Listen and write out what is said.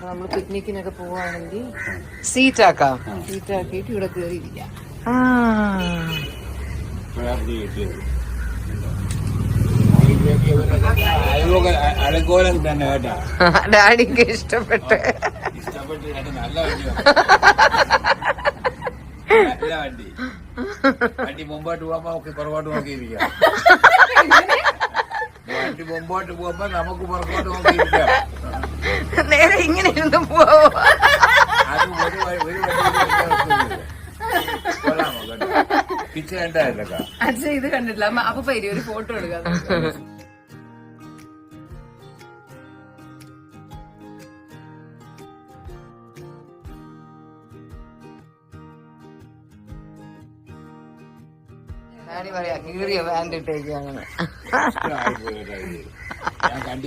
നമ്മള് പിക്നിക്കിനൊക്കെ പോവാണെങ്കിൽ സീറ്റാക്കാം. സീറ്റാക്കിയിട്ട് ഇവിടെ കയറിയിരിക്കാം. അലങ്കോലം തന്നെ കേട്ടാ. ഡാഡിക്ക് ഇഷ്ടപ്പെട്ട് നല്ല വണ്ടി, നല്ല വണ്ടി. വണ്ടി മുമ്പോട്ട് പോകുമ്പോ നമുക്ക് പുറകോട്ട് നോക്കിയിരിക്കാം. വണ്ടി മുമ്പോട്ട് പോകുമ്പോ നമുക്ക് പുറകോട്ട് നോക്കിയിരിക്കാം. നേരെ ഇങ്ങനെ ഇരുന്ന് പോവോ? അത് ഒരു പിച്ച് കണ്ടായിരുന്നോ? അച്ഛൻ ഇത് കണ്ടിട്ടില്ല. അപ്പൊ പരി ഒരു ഫോട്ടോ എടുക്കാം. ഡാഡി പറയാ കീറിയ പാൻറ് ഇട്ടേക്കാണ്. ഞാൻ കണ്ടി